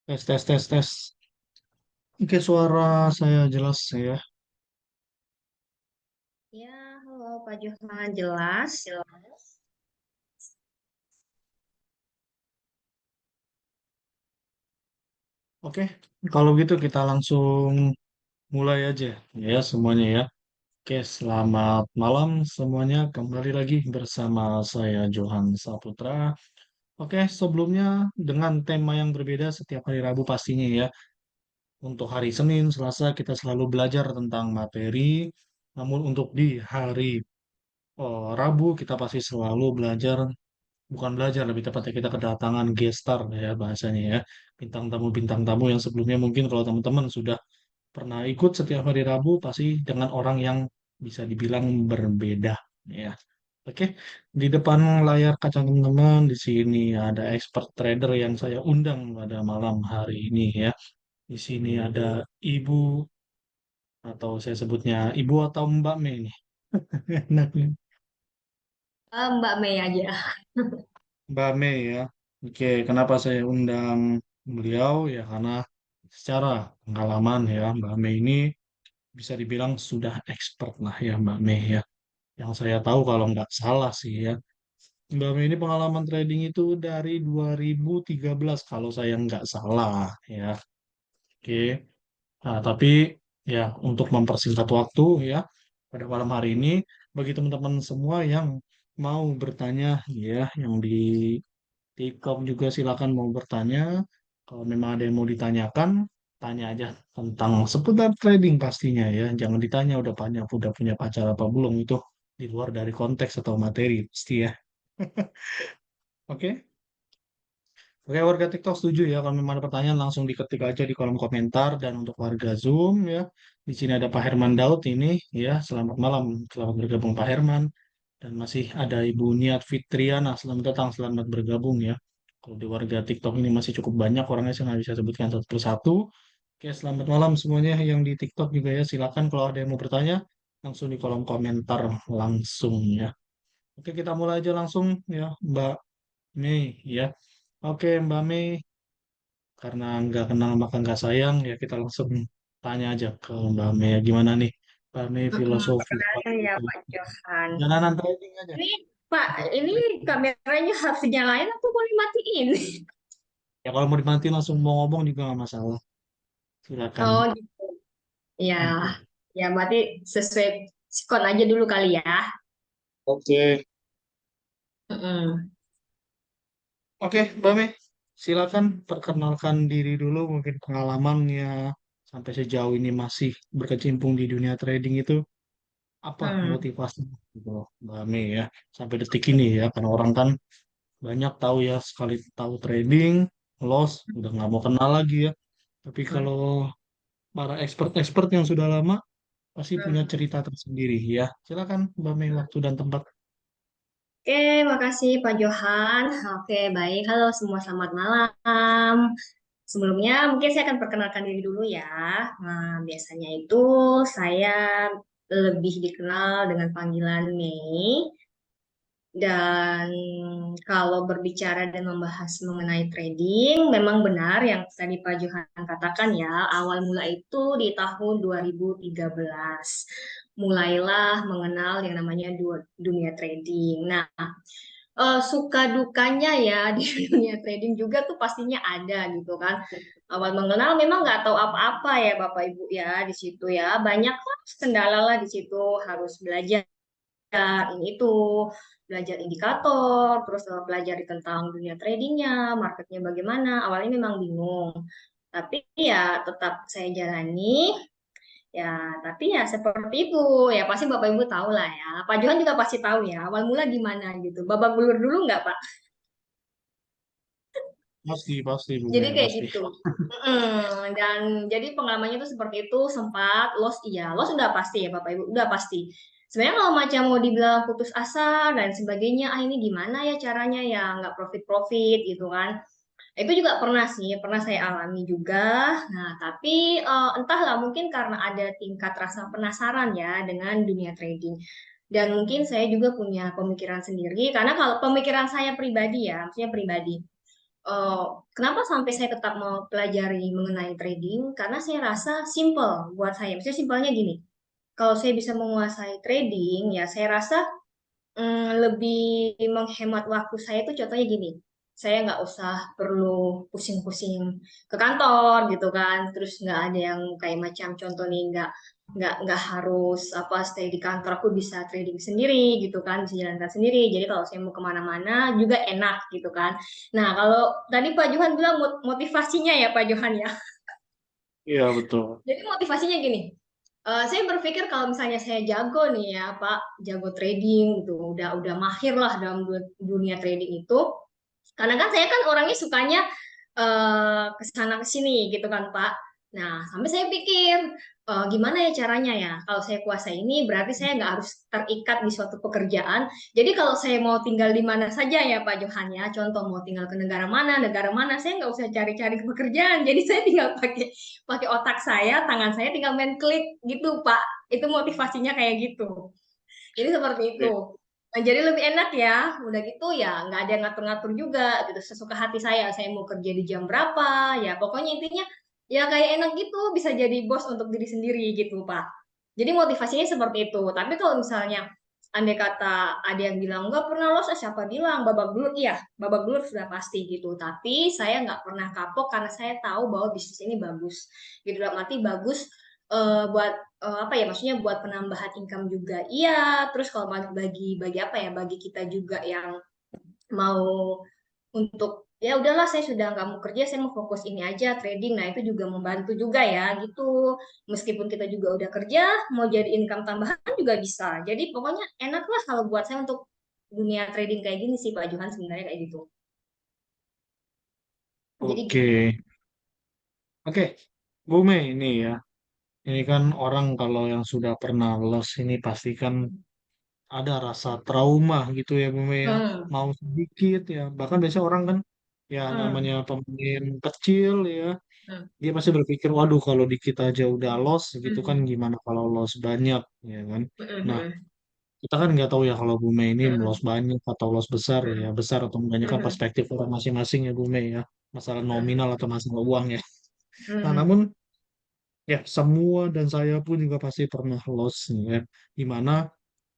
Tes, tes, tes, tes. Oke, suara saya jelas ya. Ya, halo Pak Johan, jelas. Oke, kalau gitu kita langsung mulai aja ya semuanya ya. Oke, selamat malam semuanya. Kembali lagi bersama saya Johan Saputra. Oke, sebelumnya dengan tema yang berbeda setiap hari Rabu pastinya ya. Untuk hari Senin, Selasa kita selalu belajar tentang materi. Namun untuk di hari Rabu kita pasti selalu belajar. Bukan belajar, lebih tepatnya kita kedatangan guest star ya bahasanya ya. Bintang tamu yang sebelumnya mungkin kalau teman-teman sudah pernah ikut setiap hari Rabu pasti dengan orang yang bisa dibilang berbeda ya. Oke, di depan layar kaca teman-teman di sini ada expert trader yang saya undang pada malam hari ini ya. Di sini ada Ibu atau saya sebutnya Ibu atau Mbak Mei nih. Enak nih. Mbak Mei aja. Mbak Mei ya. Oke, kenapa saya undang beliau ya karena secara pengalaman ya Mbak Mei ini bisa dibilang sudah expert lah ya Mbak Mei ya. Yang saya tahu kalau nggak salah sih ya. Mbak Mei ini pengalaman trading itu dari 2013 kalau saya nggak salah ya. Oke. Nah, tapi ya untuk mempersingkat waktu ya pada malam hari ini bagi teman-teman semua yang mau bertanya ya yang di TikTok juga silakan mau bertanya. Kalau memang ada yang mau ditanyakan, tanya aja tentang seputar trading pastinya ya. Jangan ditanya udah punya pacar apa belum itu di luar dari konteks atau materi pasti ya. Oke. Oke, warga TikTok setuju ya kalau memang ada pertanyaan langsung diketik aja di kolom komentar dan untuk warga Zoom ya. Di sini ada Pak Herman Daud ini ya. Selamat malam, selamat bergabung Pak Herman. Dan masih ada Ibu Niat Fitriana, selamat datang, selamat bergabung ya. Kalau di warga TikTok ini masih cukup banyak orangnya, saya nggak bisa sebutkan satu persatu. Oke, selamat malam semuanya yang di TikTok juga ya. Silakan kalau ada yang mau bertanya, langsung di kolom komentar langsung ya. Oke, kita mulai aja langsung ya, Mbak Mei ya. Oke, Mbak Mei, karena nggak kenal maka nggak sayang ya kita langsung tanya aja ke Mbak Mei. Gimana nih, Mbak Mei filosofi Perkenalkan ya Pak Johan. jalanan trading aja. Ini Pak, ini kameranya harus dinyalain atau boleh matiin? Ya kalau mau dimatiin langsung mau ngomong juga nggak masalah. Silakan. Oh gitu. Ya, ya berarti sesuai sikon aja dulu kali ya. Oke. Mm-mm. Oke, Mbak Mei, silakan perkenalkan diri dulu, mungkin pengalamannya sampai sejauh ini masih berkecimpung di dunia trading itu apa Hmm. motivasi gitu loh, Mbak Mei ya, sampai detik ini ya, karena orang kan banyak tahu ya, sekali tahu trading, loss, udah nggak mau kenal lagi ya. Tapi Hmm. kalau para expert-expert yang sudah lama pasti punya Hmm. cerita tersendiri ya. Silakan Mbak Mei, waktu dan tempat. Oke, makasih Pak Johan. Oke, baik. Halo semua, selamat malam. Sebelumnya mungkin saya akan perkenalkan diri dulu ya. Nah, biasanya itu saya lebih dikenal dengan panggilan Mei. Dan kalau berbicara dan membahas mengenai trading, memang benar yang tadi Pak Johan katakan ya, awal mula itu di tahun 2013. Mulailah mengenal yang namanya dunia trading. Nah, suka dukanya ya di dunia trading juga tuh pastinya ada gitu kan. Awal mengenal memang nggak tahu apa-apa ya Bapak Ibu ya di situ ya. Banyak lah kendala lah di situ, harus belajar ini itu, belajar indikator, terus pelajari tentang dunia tradingnya, marketnya bagaimana. Awalnya memang bingung, tapi ya tetap saya jalani. Ya, tapi ya seperti itu. Ya pasti Bapak Ibu tahu lah ya. Pak Johan juga pasti tahu ya. Awal mula gimana gitu. Babak belur dulu nggak Pak? Pasti, pasti Bu Jadi Mei, kayak pasti. gitu. Dan jadi pengalamannya tuh seperti itu, sempat loss, iya loss udah pasti ya Bapak Ibu, udah pasti. Sebenarnya kalau macam mau dibilang putus asa dan sebagainya, ah ini gimana ya caranya ya nggak profit-profit gitu kan. Itu juga pernah sih, pernah saya alami juga. Nah, tapi entahlah mungkin karena ada tingkat rasa penasaran ya dengan dunia trading. Dan mungkin saya juga punya pemikiran sendiri, karena kalau pemikiran saya pribadi ya, maksudnya pribadi. eh, kenapa sampai saya tetap mau pelajari mengenai trading? Karena saya rasa simple buat saya. Maksudnya simpelnya gini, kalau saya bisa menguasai trading, ya saya rasa lebih menghemat waktu saya tuh contohnya gini, saya nggak usah perlu pusing-pusing ke kantor gitu kan, terus nggak ada yang kayak macam contoh nih nggak harus apa stay di kantor, aku bisa trading sendiri gitu kan, bisa jalankan sendiri. Jadi kalau saya mau kemana-mana juga enak gitu kan. Nah kalau tadi Pak Johan bilang motivasinya ya Pak Johan ya, Iya, betul. jadi motivasinya gini. Saya berpikir kalau misalnya saya jago nih ya Pak, jago trading gitu, udah mahir lah dalam dunia trading itu. Karena kan saya kan orangnya sukanya ke sana ke sini gitu kan Pak. Nah, sampai saya pikir gimana ya caranya ya? Kalau saya kuasai ini berarti saya nggak harus terikat di suatu pekerjaan. Jadi kalau saya mau tinggal di mana saja ya Pak Johan ya, contoh mau tinggal ke negara mana, saya nggak usah cari-cari pekerjaan. Jadi saya tinggal pakai pakai otak saya, tangan saya tinggal main klik gitu Pak. Itu motivasinya kayak gitu. Jadi seperti itu. Oke. Nah, jadi lebih enak ya. Udah gitu ya, nggak ada yang ngatur-ngatur juga gitu. Sesuka hati saya mau kerja di jam berapa, ya pokoknya intinya ya kayak enak gitu, bisa jadi bos untuk diri sendiri gitu, Pak. Jadi motivasinya seperti itu. Tapi kalau misalnya andai kata ada yang bilang nggak pernah lolos, siapa bilang babak belur? Iya, babak belur sudah pasti gitu. Tapi saya nggak pernah kapok karena saya tahu bahwa bisnis ini bagus. Gitu dalam arti bagus buat apa ya maksudnya buat penambahan income juga iya terus kalau bagi bagi apa ya bagi kita juga yang mau untuk ya udahlah saya sudah nggak mau kerja saya mau fokus ini aja trading nah itu juga membantu juga ya gitu meskipun kita juga udah kerja mau jadi income tambahan juga bisa jadi pokoknya enak lah kalau buat saya untuk dunia trading kayak gini sih Pak Johan sebenarnya kayak gitu jadi Oke. gitu. Oke. Bu Mei ini ya. Ini kan orang kalau yang sudah pernah los ini pasti kan ada rasa trauma gitu ya Bu Mei ya. Hmm. Mau sedikit ya. Bahkan biasanya orang kan ya Hmm. namanya pemain kecil ya. Hmm. Dia pasti berpikir, waduh kalau dikit aja udah los gitu kan Hmm. gimana kalau los banyak ya kan. Hmm. Nah, Hmm. kita kan nggak tahu ya kalau Bu Mei ini Hmm. los banyak atau los besar ya. Hmm. Besar atau banyak kan Hmm. perspektif orang masing-masing ya Bu Mei ya. Masalah nominal atau masalah uang ya. Nah, Hmm. namun ya semua dan saya pun juga pasti pernah loss ya. Dimana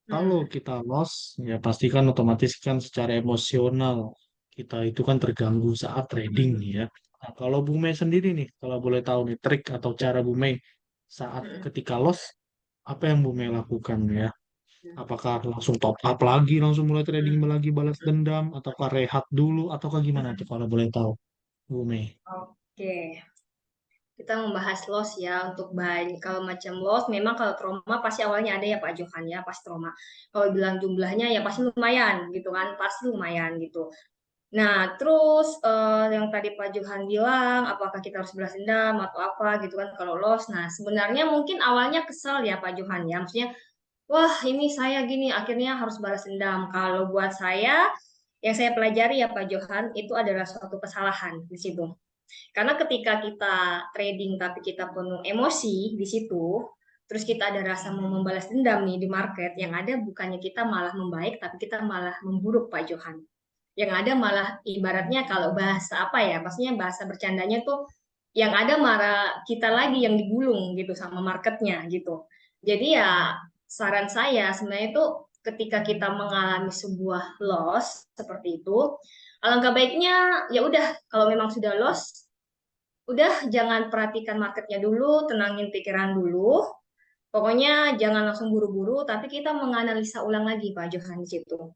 kalau Hmm. kita loss ya pastikan otomatis kan secara emosional kita itu kan terganggu saat trading Hmm. ya. Nah, kalau Bu Mei sendiri nih, kalau boleh tahu nih trik atau cara Bu Mei saat Hmm. ketika loss apa yang Bu Mei lakukan ya? Hmm. Apakah langsung top up lagi, langsung mulai trading Hmm. lagi balas dendam, ataukah rehat dulu, ataukah gimana tuh Hmm. kalau boleh tahu, Bu Mei? Oke, kita membahas loss ya untuk banyak kalau macam loss memang kalau trauma pasti awalnya ada ya Pak Johan ya pasti trauma. Kalau bilang jumlahnya ya pasti lumayan gitu kan, pasti lumayan gitu. Nah, terus yang tadi Pak Johan bilang apakah kita harus balas dendam atau apa gitu kan kalau loss. Nah, sebenarnya mungkin awalnya kesal ya Pak Johan ya. Maksudnya, wah ini saya gini akhirnya harus balas dendam. Kalau buat saya yang saya pelajari ya Pak Johan itu adalah suatu kesalahan di situ. Karena ketika kita trading tapi kita penuh emosi di situ, terus kita ada rasa mau membalas dendam nih di market, yang ada bukannya kita malah membaik, tapi kita malah memburuk Pak Johan. Yang ada malah ibaratnya kalau bahasa apa ya, maksudnya bahasa bercandanya tuh yang ada marah kita lagi yang digulung gitu sama marketnya gitu. Jadi ya saran saya sebenarnya itu ketika kita mengalami sebuah loss seperti itu, alangkah baiknya ya udah kalau memang sudah loss udah jangan perhatikan marketnya dulu, tenangin pikiran dulu. Pokoknya jangan langsung buru-buru, tapi kita menganalisa ulang lagi Pak Johan di situ.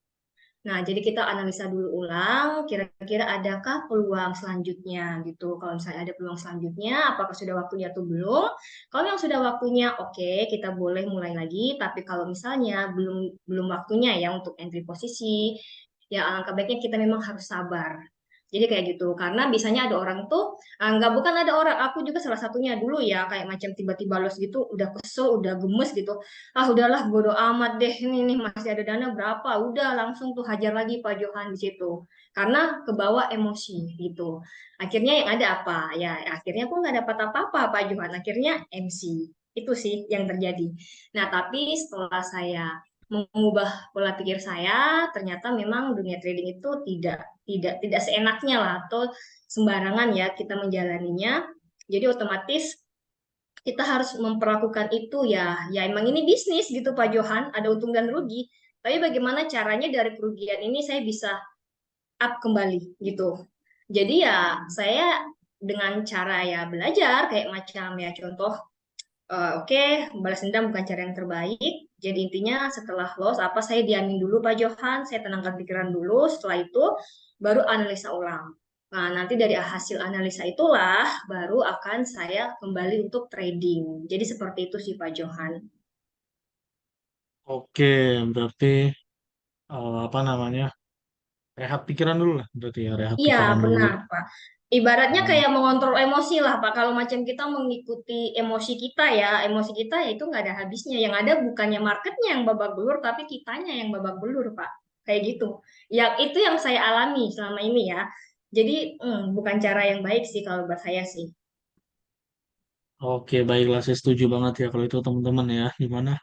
Nah, jadi kita analisa dulu ulang, kira-kira adakah peluang selanjutnya gitu. Kalau misalnya ada peluang selanjutnya, apakah sudah waktunya atau belum? Kalau yang sudah waktunya, oke, kita boleh mulai lagi. Tapi kalau misalnya belum belum waktunya ya untuk entry posisi, ya alangkah baiknya kita memang harus sabar. Jadi kayak gitu, karena biasanya ada orang tuh, nggak bukan ada orang, aku juga salah satunya dulu ya, kayak macam tiba-tiba los gitu, udah kesel, udah gemes gitu, ah udahlah bodo amat deh ini nih masih ada dana berapa udah langsung tuh hajar lagi Pak Johan di situ karena kebawa emosi gitu akhirnya yang ada apa ya akhirnya aku nggak dapat apa-apa Pak Johan akhirnya MC itu sih yang terjadi nah tapi setelah saya mengubah pola pikir saya, ternyata memang dunia trading itu tidak seenaknya lah atau sembarangan ya kita menjalaninya. Jadi otomatis kita harus memperlakukan itu ya emang ini bisnis gitu Pak Johan, ada untung dan rugi. Tapi bagaimana caranya dari kerugian ini saya bisa up kembali gitu. Jadi ya saya dengan cara ya belajar kayak macam ya contoh oke, balas dendam bukan cara yang terbaik. Jadi intinya setelah loss apa saya diamin dulu Pak Johan, saya tenangkan pikiran dulu. Setelah itu baru analisa ulang. Nah, nanti dari hasil analisa itulah baru akan saya kembali untuk trading. Jadi seperti itu sih Pak Johan. Oke, berarti apa namanya? Rehat pikiran dulu lah, berarti ya rehat Iya, pikiran dulu. benar, Pak. Ibaratnya Hmm. kayak mengontrol emosi lah, Pak. Kalau macam kita mengikuti emosi kita ya itu nggak ada habisnya. Yang ada bukannya marketnya yang babak belur, tapi kitanya yang babak belur, Pak. Kayak gitu. Ya, itu yang saya alami selama ini ya. Jadi, bukan cara yang baik sih kalau buat saya sih. Oke, baiklah, saya setuju banget ya kalau itu teman-teman ya. Gimana?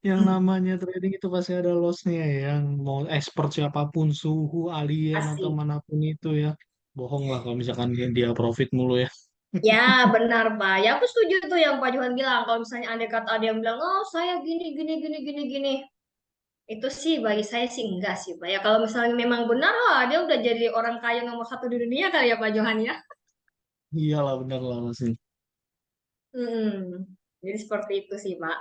Yang namanya trading itu pasti ada loss-nya ya. Yang mau expert siapapun, suhu, alien, atau Asik. manapun itu ya. Bohong lah kalau misalkan dia profit mulu ya. Ya, benar, Pak. Ya, aku setuju tuh yang Pak Johan bilang. Kalau misalnya andai kata ada yang bilang, oh, saya gini, gini, gini, gini, gini. Itu sih bagi saya sih enggak sih Pak. Ya kalau misalnya memang benar lah dia udah jadi orang kaya nomor satu di dunia kali ya Pak Johan ya. Iyalah, bener lah masih. Hmm. Jadi seperti itu sih Pak.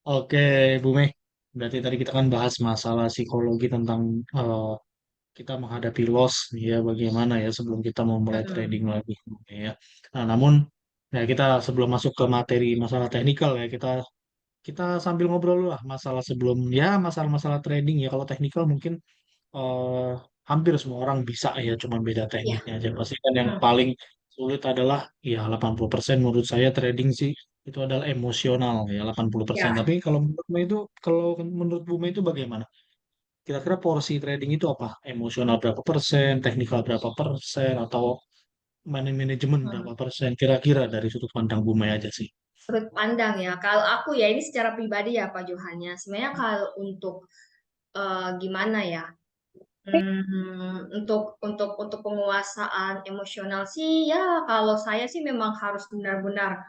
Oke, Bu Mei. Berarti tadi kita kan bahas masalah psikologi tentang eh, kita menghadapi loss ya bagaimana ya sebelum kita mau mulai trading Mm-mm. lagi ya. Nah, namun ya kita sebelum masuk ke materi masalah teknikal ya kita kita sambil ngobrol dulu lah masalah sebelum ya masalah-masalah trading ya kalau teknikal mungkin eh, hampir semua orang bisa ya cuman beda Iya. tekniknya aja. Pasti kan yang Mm. paling sulit adalah ya 80% menurut saya trading sih itu adalah emosional ya 80%. Ya. Tapi kalau menurut Bu Mei itu bagaimana? Kira-kira porsi trading itu apa? Emosional berapa persen, teknikal berapa persen, atau manajemen berapa Mm. persen? Kira-kira dari sudut pandang Bumai aja sih. Menurut pandang ya. Kalau aku ya ini secara pribadi ya Pak Johan ya. Sebenarnya kalau untuk gimana ya? Untuk penguasaan emosional sih ya kalau saya sih memang harus benar-benar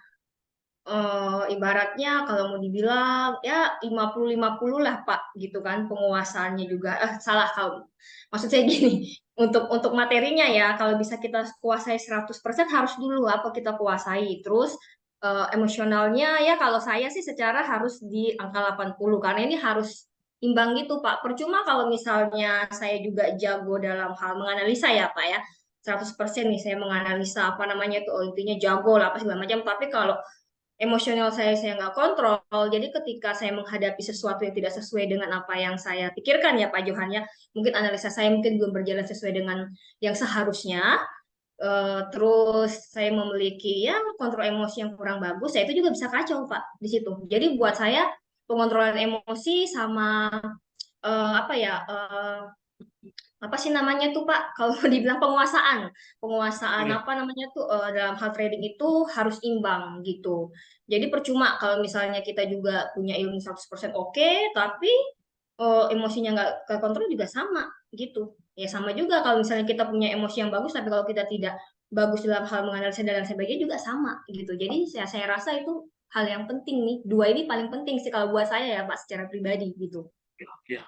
ibaratnya kalau mau dibilang ya 50-50 lah Pak gitu kan penguasaannya juga salah kalau maksud saya gini untuk materinya ya kalau bisa kita kuasai 100% harus dulu apa kita kuasai terus emosionalnya ya kalau saya sih secara harus di angka 80 karena ini harus imbang gitu Pak percuma kalau misalnya saya juga jago dalam hal menganalisa ya Pak ya 100% nih saya menganalisa apa namanya itu intinya jago lah apa segala macam tapi kalau emosional saya nggak kontrol. Jadi ketika saya menghadapi sesuatu yang tidak sesuai dengan apa yang saya pikirkan ya Pak Johan ya, mungkin analisa saya mungkin belum berjalan sesuai dengan yang seharusnya. Terus saya memiliki ya kontrol emosi yang kurang bagus, saya itu juga bisa kacau Pak di situ. Jadi buat saya pengontrolan emosi sama apa ya apa sih namanya tuh Pak kalau dibilang penguasaan penguasaan Oke. apa namanya tuh dalam hal trading itu harus imbang gitu jadi percuma kalau misalnya kita juga punya ilmu 100% oke tapi emosinya nggak kekontrol juga sama gitu ya sama juga kalau misalnya kita punya emosi yang bagus tapi kalau kita tidak bagus dalam hal menganalisa dan lain sebagainya juga sama gitu jadi saya rasa itu hal yang penting nih dua ini paling penting sih kalau buat saya ya Pak secara pribadi gitu. Ya,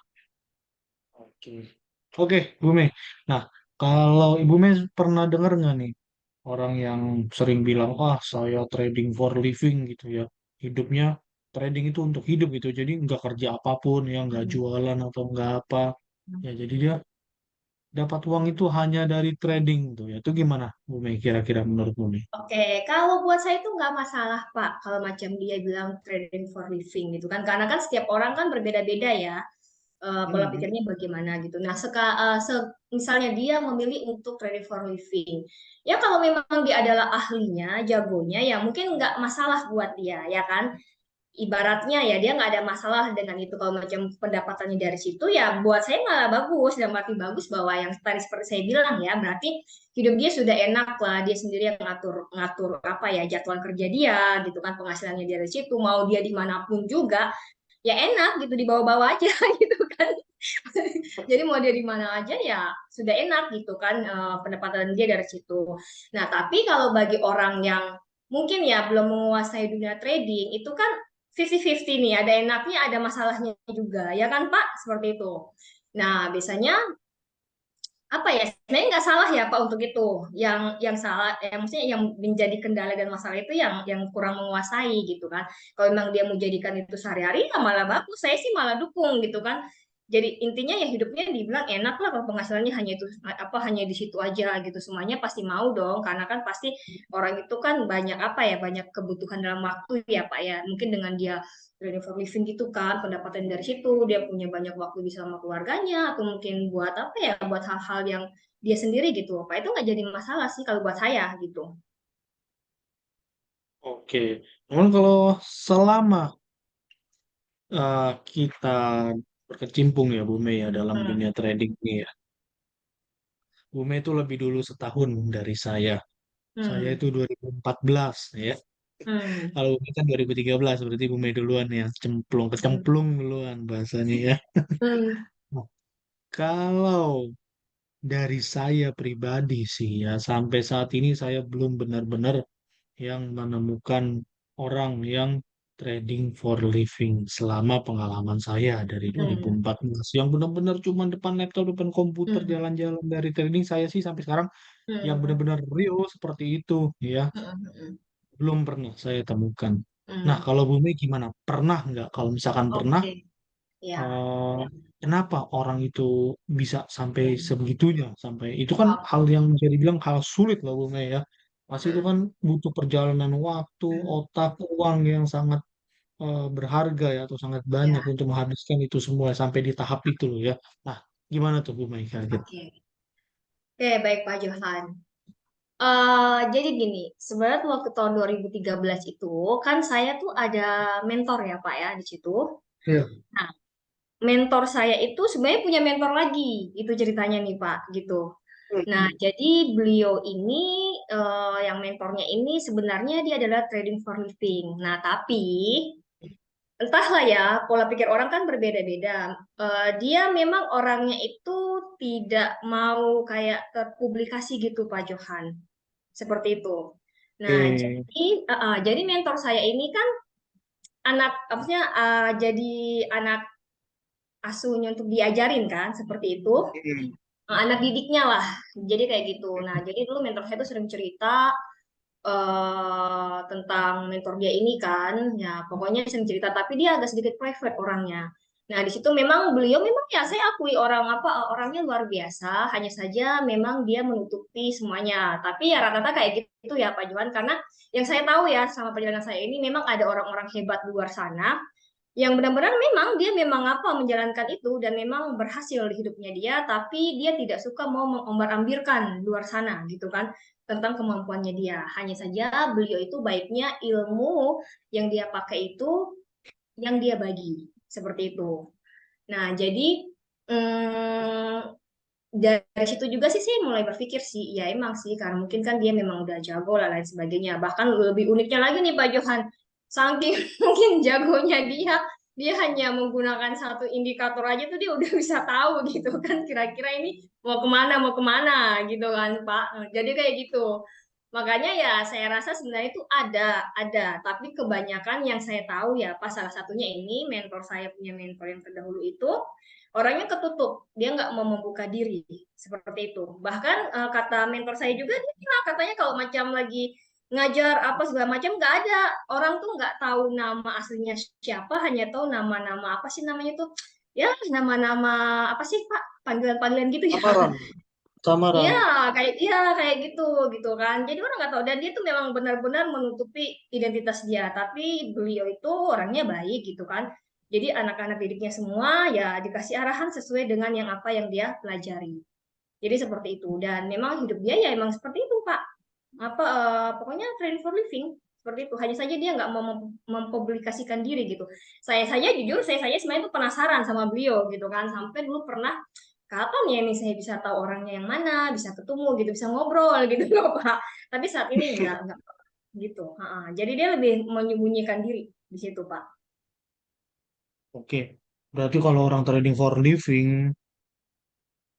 oke. Oke, Bu Mei. Nah, kalau Ibu Mei pernah dengar nggak nih orang yang sering bilang, ah saya trading for living gitu ya. Hidupnya trading itu untuk hidup gitu. Jadi nggak kerja apapun ya, nggak Mm-mm. jualan atau nggak apa. Ya, jadi dia dapat uang itu hanya dari trading tuh ya. Itu gimana, Bu Mei? Kira-kira menurut Bu Mei? Oke, kalau buat saya itu nggak masalah, Pak. Kalau macam dia bilang trading for living gitu kan, karena kan setiap orang kan berbeda-beda ya, pola Hmm. pikirnya bagaimana gitu. Nah, misalnya dia memilih untuk trading for living, ya kalau memang dia adalah ahlinya, jagonya, ya mungkin nggak masalah buat dia, ya kan? Ibaratnya ya dia nggak ada masalah dengan itu kalau macam pendapatannya dari situ ya buat saya malah bagus dan arti bagus bahwa yang tadi seperti saya bilang ya berarti hidup dia sudah enak lah dia sendiri yang ngatur ngatur apa ya jadwal kerja dia gitu kan penghasilannya dari situ mau dia dimanapun juga ya enak gitu dibawa-bawa aja gitu kan. Jadi mau dari mana aja ya sudah enak gitu kan, pendapatan dia dari situ. Nah, tapi kalau bagi orang yang mungkin ya belum menguasai dunia trading itu kan 50-50 nih, ada enaknya ada masalahnya juga ya kan Pak, seperti itu. Nah, biasanya apa ya, sebenarnya nggak salah ya Pak untuk itu, yang salah yang maksudnya yang menjadi kendala dan masalah itu yang kurang menguasai gitu kan. Kalau memang dia mau jadikan itu sehari-hari ya malah bagus, saya sih malah dukung gitu kan. Jadi intinya ya hidupnya dibilang enak lah kalau penghasilannya hanya itu, apa hanya di situ aja gitu, semuanya pasti mau dong karena kan pasti orang itu kan banyak apa ya, banyak kebutuhan dalam waktu ya Pak ya, mungkin dengan dia training for living gitu kan, pendapatan dari situ dia punya banyak waktu bisa sama keluarganya atau mungkin buat apa ya, buat hal-hal yang dia sendiri gitu Pak, itu nggak jadi masalah sih kalau buat saya gitu. Oke. Namun kalau selama kita berkecimpung ya Bu Mei ya dalam Hmm. dunia trading ini ya. Bu Mei itu lebih dulu setahun dari saya. Saya Hmm. itu 2014 ya. Hmm. Kalau Bu Mei kan 2013 berarti Bu Mei duluan ya, cemplung Hmm. kecemplung duluan bahasanya ya. Hmm. Nah, kalau dari saya pribadi sih ya sampai saat ini saya belum benar-benar yang menemukan orang yang trading for living selama pengalaman saya dari Hmm. 2014 yang benar-benar cuma depan laptop, depan komputer, Hmm. jalan-jalan dari trading saya sih sampai sekarang yang Hmm. benar-benar real seperti itu ya Hmm. Hmm. belum pernah saya temukan. Nah, Hmm. kalau Bumi gimana? Pernah nggak? Kalau misalkan pernah, Oke, ya. eh, kenapa orang itu bisa sampai Oke. sebegitunya? Sampai itu kan hal Oke. yang bisa dibilang hal sulit loh Bumi ya. Pasti itu Hmm. kan butuh perjalanan waktu, Hmm. otak, uang yang sangat berharga ya atau sangat banyak Ya. untuk menghabiskan itu semua sampai di tahap itu loh ya. Nah, gimana tuh Bu Mei kaget? Oke. Oke, baik Pak Johan. Jadi gini, sebenarnya tuh waktu tahun 2013 itu kan saya tuh ada mentor ya Pak ya di situ. Iya. Nah, mentor saya itu sebenarnya punya mentor lagi, itu ceritanya nih Pak, gitu. Nah, Hmm. jadi beliau ini, yang mentornya ini sebenarnya dia adalah trading for living. Nah, tapi entahlah ya, pola pikir orang kan berbeda-beda. Dia memang orangnya itu tidak mau kayak terpublikasi gitu Pak Johan, seperti itu. Nah, Oke. jadi mentor saya ini kan anak, maksudnya jadi anak asuhnya untuk diajarin kan, seperti itu. Hmm. Anak didiknya lah, jadi kayak gitu. Nah, jadi dulu mentor saya tuh sering cerita tentang mentor dia ini kan, ya pokoknya sering cerita, tapi dia agak sedikit private orangnya. Nah, di situ memang beliau memang ya saya akui orang apa, orangnya luar biasa, hanya saja memang dia menutupi semuanya. Tapi ya rata-rata kayak gitu ya Pak Johan, karena yang saya tahu ya sama perjalanan saya ini memang ada orang-orang hebat di luar sana yang benar-benar memang dia memang apa menjalankan itu dan memang berhasil di hidupnya dia, tapi dia tidak suka mau mengombar-ambirkan luar sana gitu kan tentang kemampuannya dia. Hanya saja beliau itu baiknya ilmu yang dia pakai itu yang dia bagi seperti itu. Nah, jadi dari situ juga sih saya mulai berpikir sih, ya emang sih karena mungkin kan dia memang udah jago lah lain sebagainya. Bahkan lebih uniknya lagi nih Pak Johan, saking mungkin jagonya dia hanya menggunakan satu indikator aja tuh dia udah bisa tahu gitu kan kira-kira ini mau kemana gitu kan Pak. Jadi kayak gitu. Makanya ya saya rasa sebenarnya itu ada, tapi kebanyakan yang saya tahu ya Pak, salah satunya ini mentor saya punya mentor yang terdahulu itu orangnya ketutup, dia nggak mau membuka diri seperti itu. Bahkan kata mentor saya juga dia bilang katanya kalau macam lagi ngajar apa segala macam nggak ada orang tuh nggak tahu nama aslinya siapa, hanya tahu nama-nama apa sih namanya tuh, ya nama-nama apa sih Pak, panggilan-panggilan gitu ya. Samaran, Iya, samaran. kayak gitu gitu kan. Jadi orang nggak tahu dan dia tuh memang benar-benar menutupi identitas dia. Tapi beliau itu orangnya baik gitu kan. Jadi anak-anak didiknya semua ya dikasih arahan sesuai dengan yang apa yang dia pelajari. Jadi seperti itu. Dan memang hidup dia ya emang seperti itu Pak. Apa pokoknya training for living seperti itu. Hanya saja dia nggak mau mempublikasikan diri gitu. Saya jujur saya sebenarnya tuh penasaran sama beliau gitu kan. Sampai dulu pernah kapan ya ini saya bisa tahu orangnya yang mana, bisa ketemu gitu, bisa ngobrol gitu loh Pak. Tapi saat ini enggak gitu. Ha-ha. Jadi dia lebih menyembunyikan diri di situ Pak. Oke, berarti kalau orang trading for living,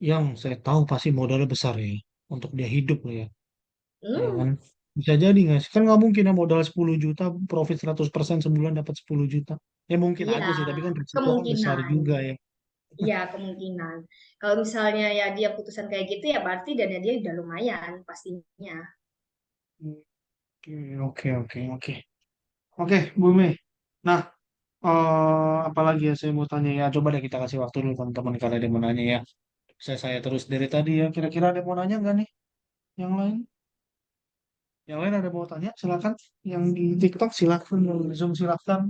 yang saya tahu pasti modalnya besar ya, untuk dia hidup lah ya Hmm, kan? Bisa jadi nggak sih? Kan nggak mungkin ya modal 10 juta, profit 100% sebulan dapat 10 juta. Ya mungkin iya, aja sih, tapi kan risiko kan besar kemungkinan. juga ya. Iya, kemungkinan. Kalau misalnya ya dia putusan kayak gitu ya berarti dana dia udah lumayan pastinya. Oke, oke, oke, oke. Oke, Bu Mei. Nah, apalagi ya saya mau tanya ya. Coba deh kita kasih waktu dulu teman-teman kalau ada yang mau nanya ya. Saya terus dari tadi ya. Kira-kira ada yang mau nanya nggak nih? Yang lain? Yang lain ada yang mau tanya? Silakan. Yang di TikTok silakan. Yang di Zoom silakan.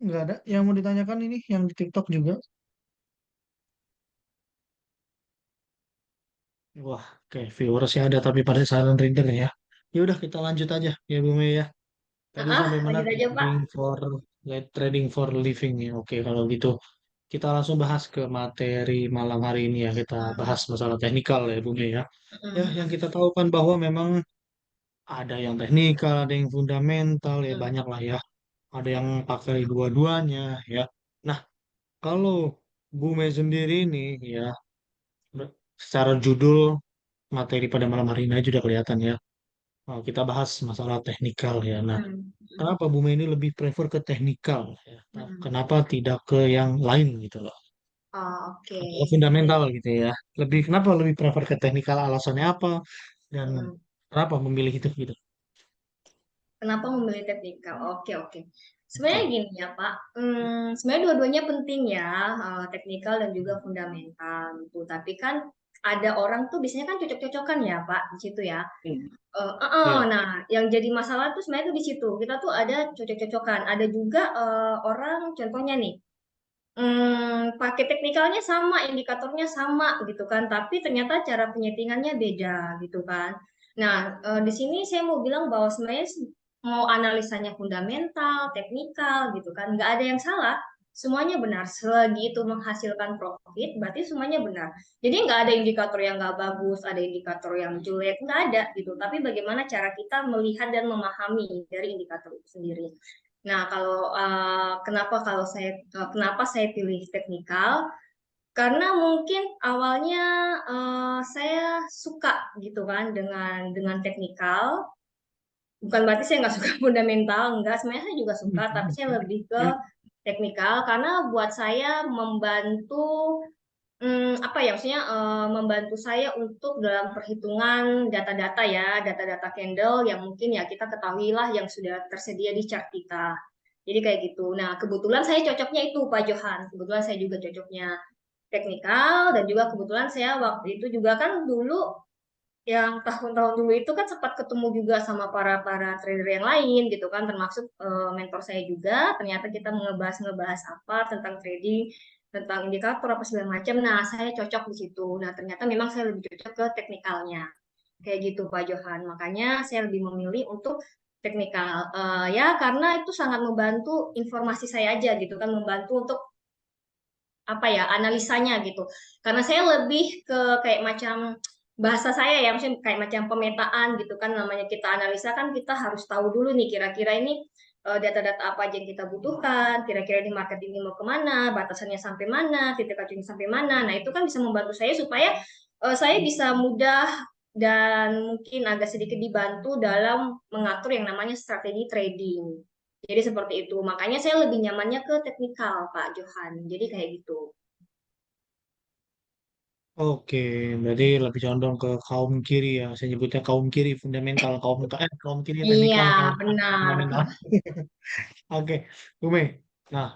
Nggak ada yang mau ditanyakan ini. Yang di TikTok juga. Wah, oke. Viewersnya ada tapi pada silent reader ya. Ya udah kita lanjut aja ya Bu Mei ya. Tadi sampai mana? Lanjut aja Pak. Trading for living ya. Oke, kalau gitu kita langsung bahas ke materi malam hari ini ya. Kita bahas Hmm, masalah teknikal ya Bu Mei ya. Ya, hmm, yang kita tahu kan bahwa memang ada yang teknikal, ada yang fundamental ya hmm. banyak lah ya. Ada yang pakai dua-duanya ya. Nah, kalau Bu Mei sendiri nih ya, secara judul materi pada malam hari ini aja udah kelihatan ya. Kita bahas masalah teknikal ya. Nah, Hmm, hmm, kenapa Bu Mei ini lebih prefer ke teknikal ya? hmm. Kenapa tidak ke yang lain gitu loh? Oh, oke. Atau fundamental gitu ya. Kenapa lebih prefer ke teknikal? Alasannya apa? Dan Hmm. kenapa memilih itu gitu? Kenapa memilih teknikal? Oke, oke. Sebenarnya Oke. gini ya, Pak. Sebenarnya dua-duanya penting ya, teknikal dan juga fundamental gitu. Tapi kan ada orang tuh biasanya kan cocok-cocokan ya, Pak, di situ ya. Hmm. Iya. Nah, yang jadi masalah tuh sebenarnya tuh di situ. Kita tuh ada cocok-cocokan. Ada juga orang, contohnya nih, pakai teknikalnya sama, indikatornya sama gitu kan, tapi ternyata cara penyetingannya beda gitu kan. Nah, di sini saya mau bilang bahwa sebenarnya mau analisanya fundamental, teknikal gitu kan, nggak ada yang salah. Semuanya benar. Selagi itu menghasilkan profit, berarti semuanya benar. Jadi nggak ada indikator yang nggak bagus, ada indikator yang jelek, nggak ada gitu. Tapi bagaimana cara kita melihat dan memahami dari indikator itu sendiri. Nah, kenapa saya pilih teknikal? Karena mungkin awalnya saya suka gitu kan dengan teknikal. Bukan berarti saya nggak suka fundamental, enggak. Sebenarnya saya juga suka, tapi saya lebih ke teknikal karena buat saya membantu apa ya maksudnya membantu saya untuk dalam perhitungan data-data ya, data-data candle yang mungkin ya kita ketahui lah yang sudah tersedia di chart kita. Jadi kayak gitu. Nah, kebetulan saya cocoknya itu Pak Johan. Kebetulan saya juga cocoknya teknikal dan juga kebetulan saya waktu itu juga kan dulu yang tahun-tahun dulu itu kan sempat ketemu juga sama para para trader yang lain gitu kan termasuk mentor saya juga ternyata kita ngebahas apa tentang trading tentang indikator apa segala macam nah saya cocok di situ nah ternyata memang saya lebih cocok ke teknikalnya kayak gitu Pak Johan makanya saya lebih memilih untuk teknikal. Ya karena itu sangat membantu informasi saya aja gitu kan membantu untuk apa ya analisanya gitu karena saya lebih ke kayak macam bahasa saya ya maksudnya kayak macam pemetaan gitu kan namanya kita analisa kan kita harus tahu dulu nih kira-kira ini data-data apa aja yang kita butuhkan kira-kira di market ini mau kemana batasannya sampai mana titik acunya sampai mana nah itu kan bisa membantu saya supaya saya bisa mudah dan mungkin agak sedikit dibantu dalam mengatur yang namanya strategi trading jadi seperti itu. Makanya saya lebih nyamannya ke teknikal, Pak Johan. Jadi kayak gitu. Oke, berarti lebih condong ke kaum kiri ya. Saya nyebutnya kaum kiri fundamental, kaum kiri Iya, teknikal, kaum kanan benar. fundamental. Oke, Bu Mei. Nah,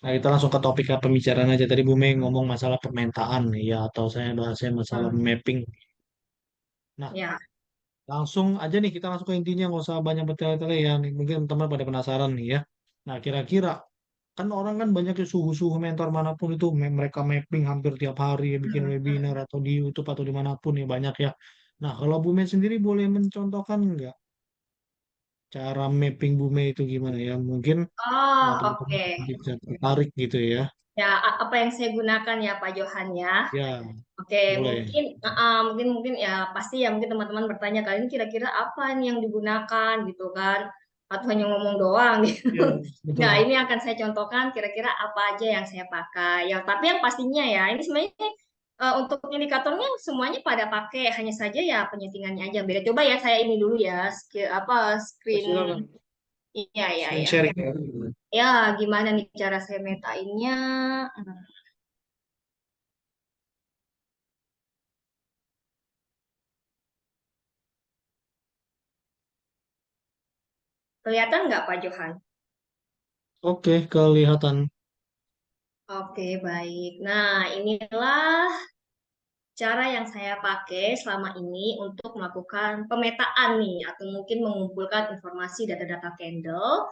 nah kita langsung ke topik pembicaraan aja. Tadi Bu Mei ngomong masalah pemetaan ya, atau saya bahasnya masalah Hmm, mapping. Nah, ya. langsung aja nih kita langsung ke intinya, nggak usah banyak bertele-tele ya. Nih, mungkin teman pada penasaran nih ya. Nah, kira-kira kan orang kan banyak ya suhu-suhu mentor manapun itu mereka mapping hampir tiap hari ya, bikin Hmm, webinar hmm. atau di YouTube atau dimanapun ya banyak ya. Nah, kalau Bu Mei sendiri boleh mencontohkan nggak cara mapping Bu Mei itu gimana ya? Mungkin Oh, teman-teman oke. bisa tertarik gitu ya. Ya, apa yang saya gunakan ya Pak Johan ya. Ya, Oke, boleh. mungkin ya pasti ya mungkin teman-teman bertanya kali ini kira-kira apa nih yang digunakan gitu kan, atau hanya ngomong doang gitu. Ya, Nah, betul. ini akan saya contohkan kira-kira apa aja yang saya pakai. Ya, tapi yang pastinya ya ini sebenarnya untuk indikatornya semuanya pada pakai, hanya saja ya penyetingannya aja beda. Coba ya saya ini dulu ya, screen. Silakan. Iya, iya, Screen ya. sharing ya. Ya, gimana nih cara saya metainnya? Hmm, Kelihatan nggak Pak Johan? Oke, kelihatan. Oke, baik. Nah, inilah cara yang saya pakai selama ini untuk melakukan pemetaan nih, atau mungkin mengumpulkan informasi data-data candle,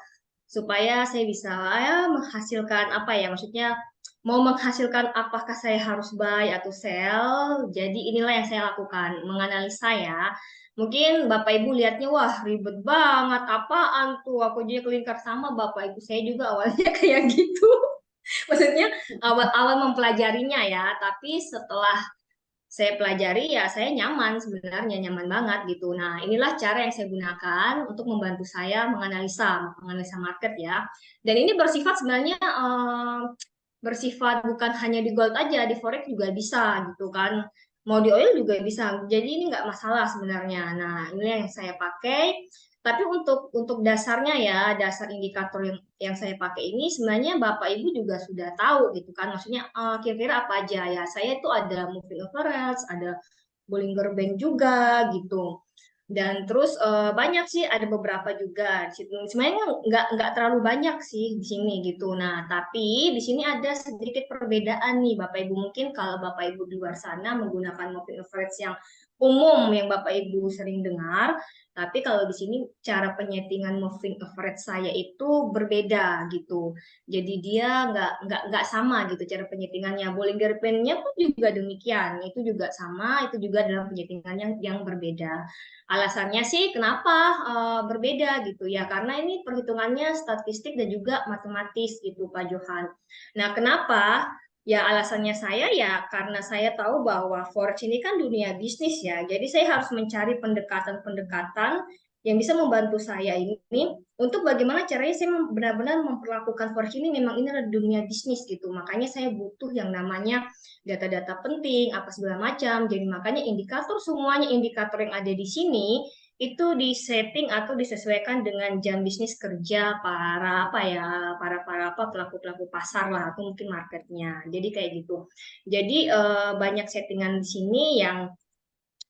supaya saya bisa ya, menghasilkan apa ya, maksudnya mau menghasilkan apakah saya harus buy atau sell. Jadi inilah yang saya lakukan, menganalisa ya. Mungkin Bapak Ibu lihatnya, wah ribet banget, apaan tuh, aku jadi kelingkar sama Bapak Ibu. Saya juga awalnya kayak gitu. Maksudnya awal-awal mempelajarinya ya, tapi setelah saya pelajari ya saya nyaman, sebenarnya nyaman banget gitu. Nah, inilah cara yang saya gunakan untuk membantu saya menganalisa market ya. Dan ini bersifat sebenarnya bersifat bukan hanya di gold aja, di forex juga bisa gitu kan. Mau di oil juga bisa. Jadi ini nggak masalah sebenarnya. Nah, ini yang saya pakai. Tapi untuk dasarnya ya, dasar indikator yang saya pakai ini sebenarnya Bapak Ibu juga sudah tahu gitu kan. Maksudnya kira-kira apa aja ya. Saya itu ada moving average, ada Bollinger Band juga gitu. Dan terus banyak sih, ada beberapa juga. Sebenarnya nggak terlalu banyak sih di sini gitu. Nah, tapi di sini ada sedikit perbedaan nih Bapak Ibu. Mungkin kalau Bapak Ibu di luar sana menggunakan moving average yang umum yang Bapak Ibu sering dengar, tapi kalau di sini cara penyetingan moving average saya itu berbeda gitu. Jadi dia nggak sama gitu cara penyetingannya. Bollinger Band-nya pun juga demikian. Itu juga sama, itu juga dalam penyetingan yang berbeda. Alasannya sih kenapa berbeda gitu ya, karena ini perhitungannya statistik dan juga matematis gitu Pak Johan. Nah, kenapa? Ya alasannya saya ya karena saya tahu bahwa forex ini kan dunia bisnis ya. Jadi saya harus mencari pendekatan-pendekatan yang bisa membantu saya ini untuk bagaimana caranya saya benar-benar memperlakukan forex ini, memang ini adalah dunia bisnis gitu. Makanya saya butuh yang namanya data-data penting, apa segala macam. Jadi makanya semuanya indikator yang ada di sini itu disetting atau disesuaikan dengan jam bisnis kerja para apa ya, para apa pelaku-pelaku pasar lah atau mungkin marketnya. Jadi kayak gitu. Jadi banyak settingan di sini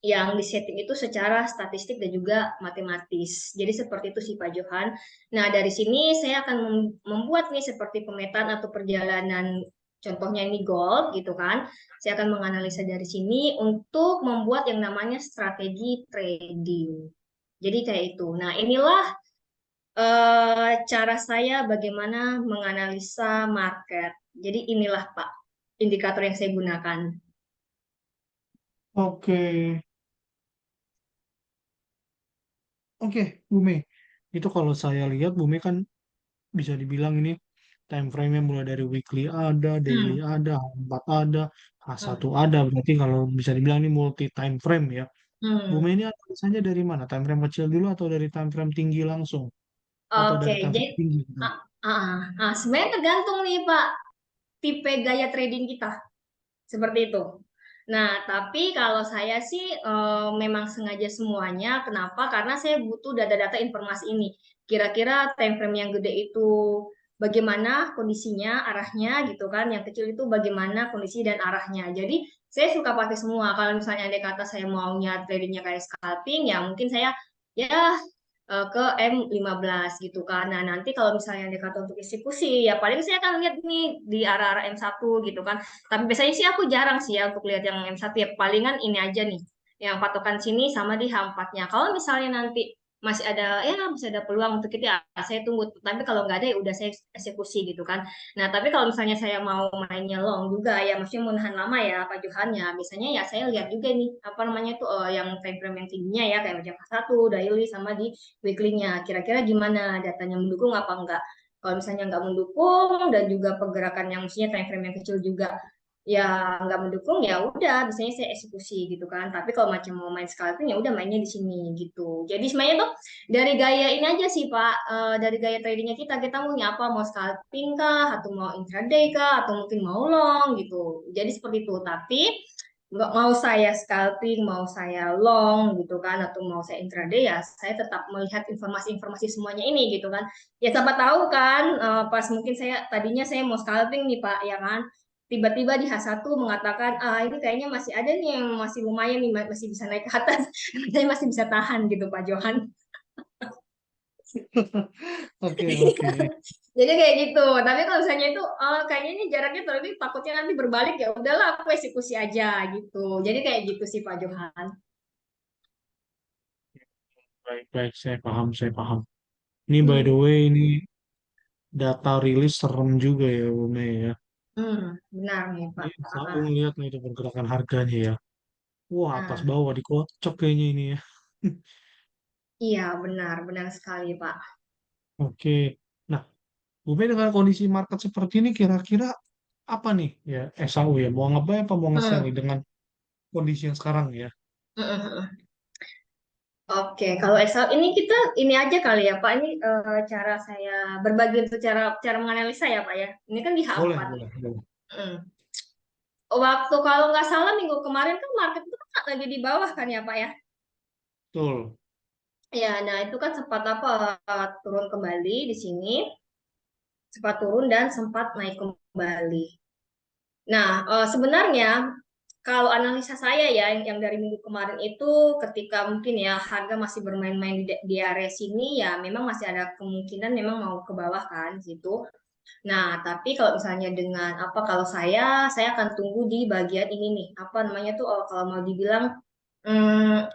yang disetting itu secara statistik dan juga matematis. Jadi seperti itu sih Pak Johan. Nah, dari sini saya akan membuat nih seperti pemetaan atau perjalanan, contohnya ini gold gitu kan. Saya akan menganalisa dari sini untuk membuat yang namanya strategi trading. Jadi kayak itu. Nah, inilah cara saya bagaimana menganalisa market. Jadi inilah Pak indikator yang saya gunakan. Oke, oke, Bumi. Itu kalau saya lihat Bumi kan bisa dibilang ini time frame-nya mulai dari weekly ada, daily Hmm. ada, H4 ada, H1 Hmm. ada. Berarti kalau bisa dibilang ini multi time frame ya. Bumi Hmm. ini analisanya dari mana? Time frame kecil dulu atau dari time frame tinggi langsung? Atau Oke, dari time jadi frame tinggi gitu? sebenarnya tergantung nih Pak, tipe gaya trading kita seperti itu. Nah, tapi kalau saya sih memang sengaja semuanya. Kenapa? Karena saya butuh data-data informasi ini. Kira-kira time frame yang gede itu bagaimana kondisinya, arahnya gitu kan. Yang kecil itu bagaimana kondisi dan arahnya. Jadi saya suka pakai semua. Kalau misalnya ada kata saya maunya tradingnya kayak scalping, ya mungkin saya ya ke M15 gitu kan. Nah, nanti kalau misalnya ada kata untuk eksekusi, ya paling saya akan lihat nih di arah-arah M1 gitu kan. Tapi biasanya sih aku jarang sih ya untuk lihat yang M1 ya. Palingan ini aja nih. Yang patokan sini sama di H4-nya. Kalau misalnya nanti masih ada peluang untuk itu ya saya tunggu. Tapi kalau nggak ada ya udah saya eksekusi gitu kan. Nah, tapi kalau misalnya saya mau mainnya long juga ya, maksudnya mau nahan lama ya Pak Johan ya, biasanya ya saya lihat juga nih apa namanya tuh yang time frame yang tingginya ya kayak macam K1, daily sama di weekly-nya. Kira-kira gimana datanya mendukung apa enggak? Kalau misalnya nggak mendukung dan juga pergerakan yang mestinya time frame yang kecil juga ya nggak mendukung, ya udah biasanya saya eksekusi gitu kan. Tapi kalau macam mau main scalping ya udah mainnya di sini gitu. Jadi sebenarnya tuh dari gaya ini aja sih Pak. Dari gaya tradingnya kita maunya apa, mau scalping kah atau mau intraday kah atau mungkin mau long gitu. Jadi seperti itu. Tapi nggak mau saya scalping, mau saya long gitu kan, atau mau saya intraday, ya saya tetap melihat informasi-informasi semuanya ini gitu kan. Ya siapa tahu kan, pas mungkin tadinya saya mau scalping nih Pak, ya kan. Tiba-tiba di H1 mengatakan, ini kayaknya masih ada nih yang masih lumayan nih, masih bisa naik ke atas. Saya masih bisa tahan gitu Pak Johan. Oke, oke. Jadi kayak gitu. Tapi kalau misalnya itu, kayaknya ini jaraknya terlalu, takutnya nanti berbalik, ya udahlah aku eksekusi aja gitu. Jadi kayak gitu sih Pak Johan. Baik, baik, saya paham, saya paham. Ini by the Hmm. way, ini data rilis serem juga ya, Bu Mei ya. Benar nih Ini Pak. aku ngeliat nih itu pergerakan harganya ya. Wah, atas Nah, bawah dikocok kayaknya ini ya. iya benar, benar sekali Pak. Oke. Nah, Bu Mei dengan kondisi market seperti ini kira-kira apa nih ya SAU ya? Mau nge-buy apa mau nge-sell nih Hmm. dengan kondisi yang sekarang ya? Hmm, hmm, hmm. Oke, kalau Excel ini kita ini aja kali ya Pak. Ini cara saya berbagi untuk cara cara menganalisa ya Pak ya. Ini kan di Boleh, H4. boleh, boleh. Hmm. Waktu kalau nggak salah minggu kemarin kan market itu kan lagi di bawah kan ya Pak ya. Betul. Ya, nah itu kan sempat apa, turun kembali di sini, sempat turun dan sempat naik kembali. Nah, sebenarnya kalau analisa saya ya, yang dari minggu kemarin itu, ketika mungkin ya harga masih bermain-main di area sini, ya memang masih ada kemungkinan memang mau ke bawah kan situ. Nah, tapi kalau misalnya dengan apa, kalau saya akan tunggu di bagian ini nih, apa namanya tuh, kalau mau dibilang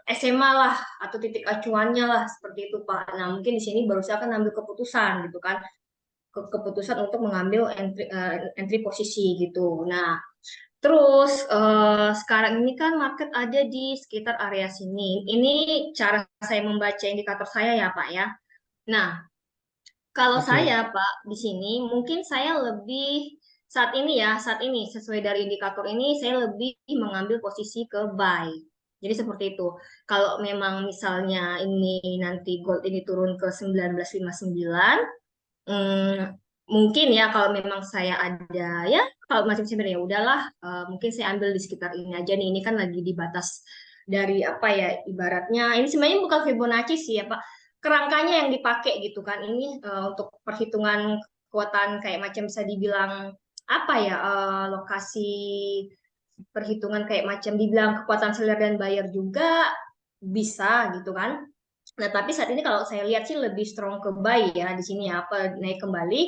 SMA lah atau titik acuannya lah seperti itu Pak. Nah, mungkin di sini baru saya akan ambil keputusan gitu kan, keputusan untuk mengambil entry posisi gitu. Nah, terus sekarang ini kan market ada di sekitar area sini. Ini cara saya membaca indikator saya ya Pak ya. Nah, kalau Oke, saya Pak di sini mungkin saya lebih saat ini sesuai dari indikator ini saya lebih mengambil posisi ke buy. Jadi seperti itu. Kalau memang misalnya ini nanti gold ini turun ke 19,59, Hmm, mungkin ya kalau memang saya ada ya, kalau masih sebenarnya ya udahlah, mungkin saya ambil di sekitar ini aja nih. Ini kan lagi di batas dari apa ya, ibaratnya ini sebenarnya bukan Fibonacci sih ya Pak, kerangkanya yang dipakai gitu kan. Ini untuk perhitungan kekuatan kayak macam bisa dibilang apa ya, lokasi perhitungan kayak macam dibilang kekuatan seller dan buyer juga bisa gitu kan. Nah, tapi saat ini kalau saya lihat sih lebih strong ke buy ya di sini ya, apa naik kembali.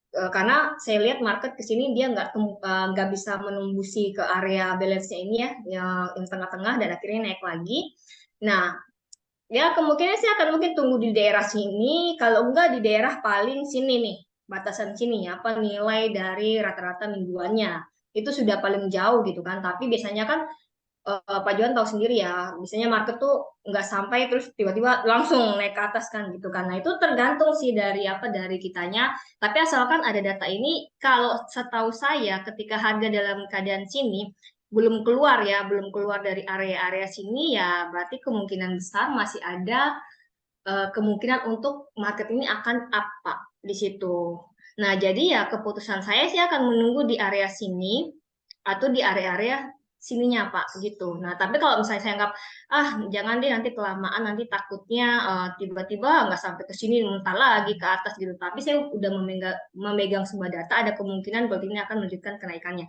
Karena saya lihat market ke sini dia nggak bisa menumbusi ke area balance-nya ini ya, yang tengah-tengah dan akhirnya naik lagi. Nah, ya kemungkinan saya akan mungkin tunggu di daerah sini, kalau enggak di daerah paling sini nih, batasan sini ya, apa nilai dari rata-rata mingguannya. Itu sudah paling jauh gitu kan, tapi biasanya kan Pak Johan tahu sendiri ya, biasanya market tuh nggak sampai terus tiba-tiba langsung naik ke atas kan gitu kan. Nah itu tergantung sih dari apa, dari kitanya. Tapi asalkan ada data ini, kalau setahu saya ketika harga dalam keadaan sini belum keluar dari area-area sini, ya berarti kemungkinan besar masih ada kemungkinan untuk market ini akan up Pak, di situ. Nah jadi ya keputusan saya sih akan menunggu di area sini atau di area-area sininya Pak gitu. Nah, tapi kalau misalnya saya anggap jangan deh nanti kelamaan, nanti takutnya tiba-tiba nggak sampai ke sini muntah lagi ke atas gitu. Tapi saya udah memegang sebuah data, ada kemungkinan gold ini akan melanjutkan kenaikannya.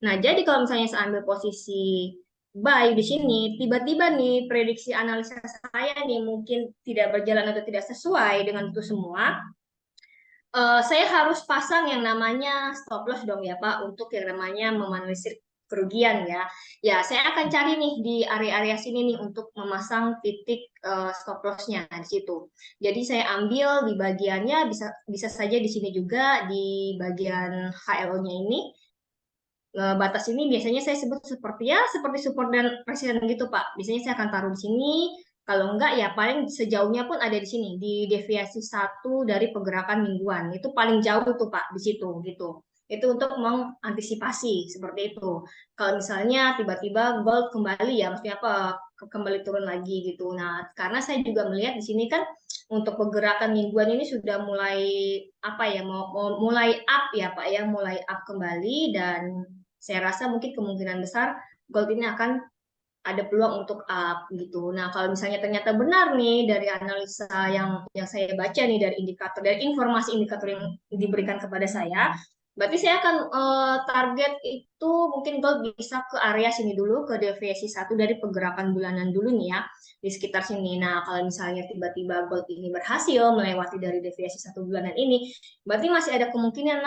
Nah, jadi kalau misalnya saya ambil posisi buy di sini, tiba-tiba nih prediksi analisa saya nih mungkin tidak berjalan atau tidak sesuai dengan itu semua, saya harus pasang yang namanya stop loss dong ya Pak, untuk yang namanya meminimalisir kerugian ya. Ya, saya akan cari nih di area-area sini nih untuk memasang titik stop loss-nya di situ. Jadi saya ambil di bagiannya, bisa bisa saja di sini juga di bagian HLO-nya ini. Batas ini biasanya saya sebut seperti ya seperti support dan resistance gitu Pak. Biasanya saya akan taruh di sini. Kalau enggak ya paling sejauhnya pun ada di sini di deviasi satu dari pergerakan mingguan. Itu paling jauh tuh Pak di situ gitu. Itu untuk mengantisipasi seperti itu. Kalau misalnya tiba-tiba gold kembali ya maksudnya apa kembali turun lagi gitu. Nah, karena saya juga melihat di sini kan untuk pergerakan mingguan ini sudah mulai apa ya mau mulai up ya Pak ya, mulai up kembali dan saya rasa mungkin kemungkinan besar gold ini akan ada peluang untuk up gitu. Nah, kalau misalnya ternyata benar nih dari analisa yang saya baca nih dari indikator dari informasi indikator yang diberikan kepada saya, berarti saya akan target itu mungkin gold bisa ke area sini dulu ke deviasi satu dari pergerakan bulanan dulu nih ya di sekitar sini. Nah, kalau misalnya tiba-tiba gold ini berhasil melewati dari deviasi satu bulanan ini, berarti masih ada kemungkinan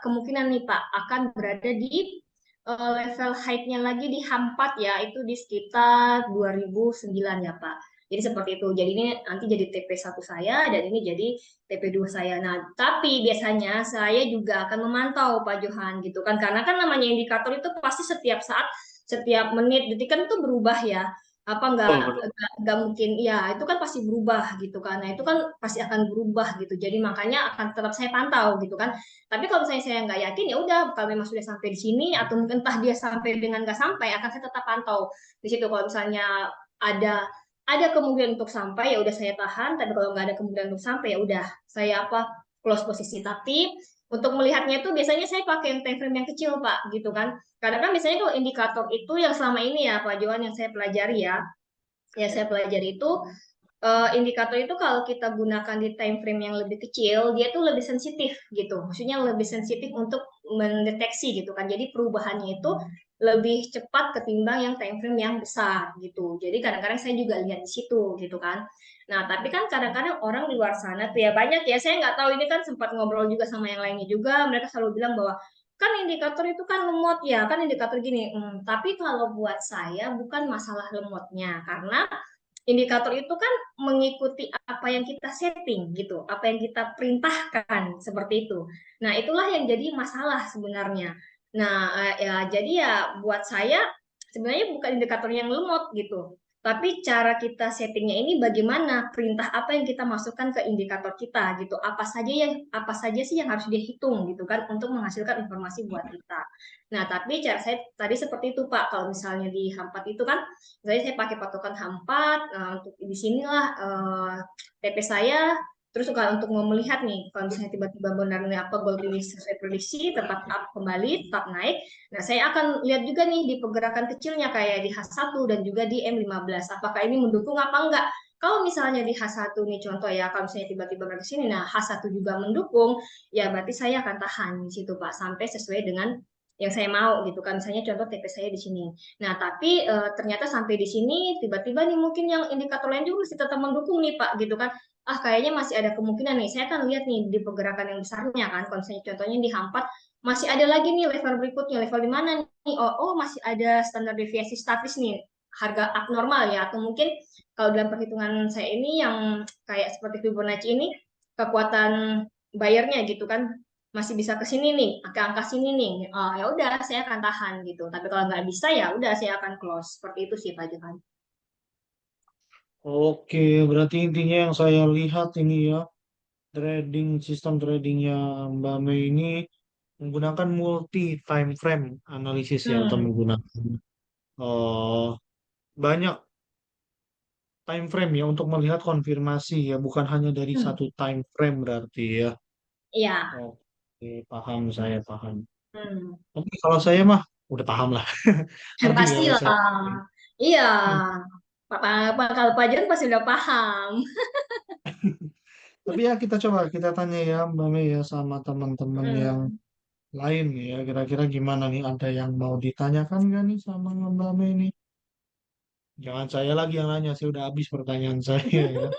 kemungkinan nih Pak akan berada di level height-nya lagi di Hampat ya, itu di sekitar 2009 ya Pak. Jadi seperti itu. Jadi ini nanti jadi TP1 saya dan ini jadi TP2 saya. Nah, tapi biasanya saya juga akan memantau Pak Johan gitu kan. Karena kan namanya indikator itu pasti setiap saat, setiap menit, detik kan itu berubah ya. Apa Betul, betul. nggak mungkin ya itu kan pasti berubah gitu kan. Nah, itu kan pasti akan berubah gitu. Jadi makanya akan tetap saya pantau gitu kan. Tapi kalau misalnya saya nggak yakin ya udah kalau memang sudah sampai di sini atau mungkin entah dia sampai dengan nggak sampai akan saya tetap pantau di situ. Kalau misalnya ada ada kemungkinan untuk sampai ya udah saya tahan. Tapi kalau nggak ada kemungkinan untuk sampai ya udah saya apa close posisi. Tapi untuk melihatnya itu biasanya saya pakai time frame yang kecil Pak gitu kan. Karena kan biasanya kalau indikator itu yang selama ini ya Pak Johan yang saya pelajari ya saya pelajari itu indikator itu kalau kita gunakan di time frame yang lebih kecil, dia tuh lebih sensitif gitu. Maksudnya lebih sensitif untuk mendeteksi gitu kan. Jadi perubahannya itu lebih cepat ketimbang yang time frame yang besar gitu. Jadi kadang-kadang saya juga lihat di situ gitu kan. Nah, tapi kan kadang-kadang orang di luar sana tuh ya banyak ya. Saya nggak tahu ini kan sempat ngobrol juga sama yang lainnya juga. Mereka selalu bilang bahwa kan indikator itu kan lemot ya, kan indikator gini. Tapi kalau buat saya bukan masalah lemotnya, karena indikator itu kan mengikuti apa yang kita setting gitu, apa yang kita perintahkan seperti itu. Nah, itulah yang jadi masalah sebenarnya. Nah, ya jadi ya buat saya sebenarnya bukan indikator yang lemot gitu. Tapi cara kita settingnya ini bagaimana, perintah apa yang kita masukkan ke indikator kita gitu. Apa saja sih yang harus dihitung gitu kan untuk menghasilkan informasi buat kita. Nah, tapi cara saya tadi seperti itu Pak. Kalau misalnya di Hampat itu kan saya pakai patokan H4 untuk di sinilah TP saya. Terus kalau untuk mau melihat nih, kalau misalnya tiba-tiba benar nih apa gold ini sesuai prediksi, tetap up kembali, tetap naik. Nah, saya akan lihat juga nih di pergerakan kecilnya kayak di H1 dan juga di M15. Apakah ini mendukung apa enggak? Kalau misalnya di H1 nih contoh ya, kalau misalnya tiba-tiba ke sini, nah H1 juga mendukung, ya berarti saya akan tahan di situ Pak, sampai sesuai dengan yang saya mau gitu kan. Misalnya contoh TP saya di sini. Nah, tapi ternyata sampai di sini tiba-tiba nih mungkin yang indikator lain juga masih tetap mendukung nih Pak gitu kan. Ah, kayaknya masih ada kemungkinan nih. Saya akan lihat nih di pergerakan yang besarnya kan. Kalau misalnya contohnya di H4 masih ada lagi nih level berikutnya. Level di mana nih? Oh, masih ada standar deviasi statis nih. Harga abnormal ya atau mungkin kalau dalam perhitungan saya ini yang kayak seperti Fibonacci ini kekuatan bayarnya gitu kan masih bisa ke sini nih, angka-angka sini nih. Oh, ya udah, saya akan tahan gitu. Tapi kalau nggak bisa ya udah saya akan close. Seperti itu sih Pak Johan. Oke, berarti intinya yang saya lihat ini ya, sistem tradingnya Mbak Mei ini menggunakan multi time frame analisis ya, atau Hmm, menggunakan eh, banyak time frame ya untuk melihat konfirmasi ya, bukan hanya dari hmm, satu time frame berarti ya. iya. Oke, paham saya paham. Hmm. Tapi kalau saya mah udah paham lah, ngerti kalau saya. Pastilah. Iya. Hmm. Kalau Pak Johan pasti udah paham. Tapi ya kita coba kita tanya ya Mbak Mei ya sama teman-teman yang Hmm. lain nih ya, kira-kira gimana nih? Ada yang mau ditanyakan nggak nih sama Mbak Mei nih? Jangan saya lagi yang nanya, saya udah habis pertanyaan saya ya.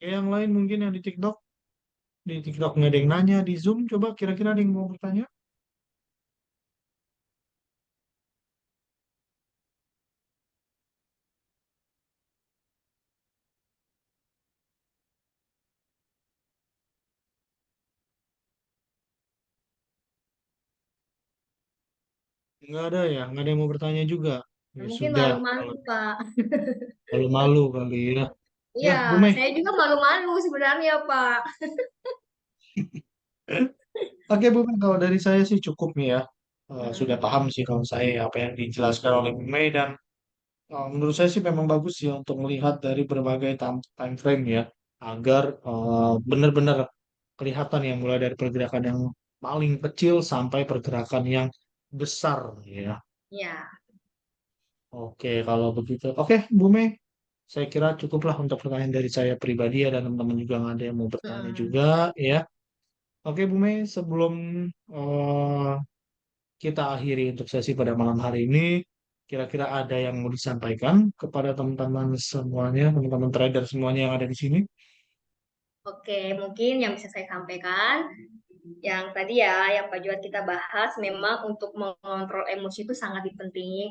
Ya, yang lain mungkin yang di TikTok nggak ada yang nanya, di Zoom coba kira-kira ada yang mau bertanya? Nggak ada ya, nggak ada yang mau bertanya juga. Nah, Ya mungkin sudah, malu-malu, kalau Pak. malu-malu kali ya. Iya, Ya, Bu Mei. saya juga malu-malu sebenarnya, Pak. Oke, Bu Mei, kalau dari saya sih cukup nih ya. Sudah Mm-mm. paham sih kalau saya apa yang dijelaskan oleh Bu Mei dan menurut saya sih memang bagus ya untuk melihat dari berbagai time frame ya, agar benar-benar kelihatan ya mulai dari pergerakan yang paling kecil sampai pergerakan yang besar ya. Iya. Oke, kalau begitu. Oke, Bu Mei, saya kira cukuplah untuk pertanyaan dari saya pribadi ya dan teman-teman juga nggak ada yang mau bertanya Mm-mm. juga ya. Oke, Bu Mei, sebelum eh, kita akhiri untuk sesi pada malam hari ini, kira-kira ada yang mau disampaikan kepada teman-teman semuanya, teman-teman trader semuanya yang ada di sini? Oke, mungkin yang bisa saya sampaikan, yang tadi ya, yang Pak Juat kita bahas, memang untuk mengontrol emosi itu sangat penting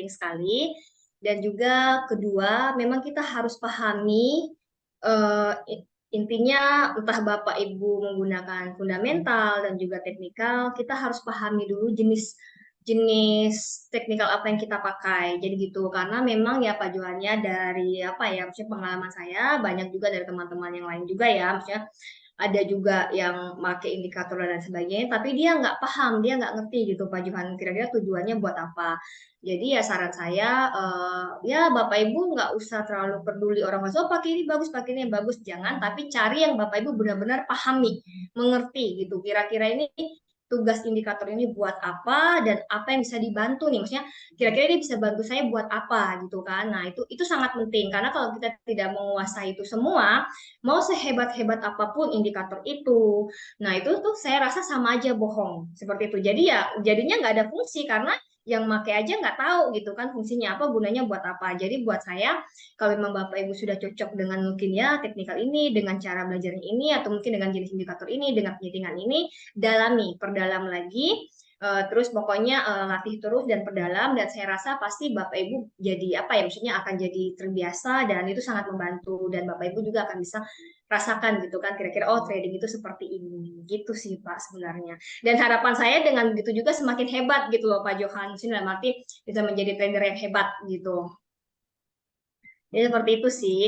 sekali. Dan juga kedua, memang kita harus pahami eh, intinya entah Bapak Ibu menggunakan fundamental dan juga teknikal, kita harus pahami dulu jenis jenis teknikal apa yang kita pakai. Jadi gitu, karena memang ya Pak Johannya dari apa ya, maksudnya pengalaman saya banyak juga dari teman-teman yang lain juga ya, maksudnya ada juga yang pakai indikator dan sebagainya, tapi dia nggak paham, dia nggak ngerti gitu Pak Johan kira-kira tujuannya buat apa. Jadi ya saran saya ya Bapak Ibu nggak usah terlalu peduli orang masuk, oh pakai ini bagus, pakai ini yang bagus, jangan, tapi cari yang Bapak Ibu benar-benar pahami, mengerti gitu. Kira-kira ini tugas indikator ini buat apa dan apa yang bisa dibantu nih, maksudnya kira-kira dia bisa bantu saya buat apa gitu kan. Nah, itu sangat penting karena kalau kita tidak menguasai itu semua, mau sehebat-hebat apapun indikator itu, nah itu tuh saya rasa sama aja bohong seperti itu. Jadi ya jadinya nggak ada fungsi karena yang make aja nggak tahu gitu kan fungsinya apa, gunanya buat apa. Jadi buat saya kalau memang Bapak Ibu sudah cocok dengan mungkin ya teknikal ini, dengan cara belajarnya ini, atau mungkin dengan jenis indikator ini, dengan penyitingan ini, dalami, perdalam lagi. Terus pokoknya latih terus dan perdalam, dan saya rasa pasti Bapak Ibu jadi apa ya, maksudnya akan jadi terbiasa dan itu sangat membantu, dan Bapak Ibu juga akan bisa rasakan gitu kan kira-kira oh trading itu seperti ini gitu sih Pak sebenarnya. Dan harapan saya dengan begitu juga semakin hebat gitu loh Pak Johan, dalam arti bisa menjadi trader yang hebat gitu. Jadi seperti itu sih.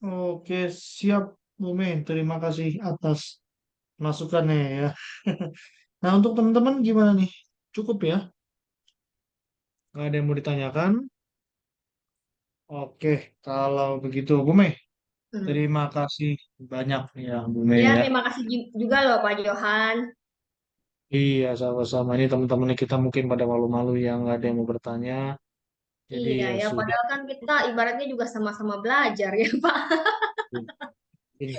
Oke, siap, Bu Mei. Terima kasih atas masukannya ya. Nah, untuk teman-teman gimana nih? Cukup ya? Nggak ada yang mau ditanyakan? Oke, kalau begitu, Bu Mei, Hmm. terima kasih banyak ya, Bu Mei Ya ya. terima kasih juga loh Pak Johan. Iya, sama-sama. Ini teman-teman kita mungkin pada malu-malu yang nggak ada yang mau bertanya. Jadi Iya ya ya, sudah. padahal kan kita ibaratnya juga sama-sama belajar ya Pak. Ini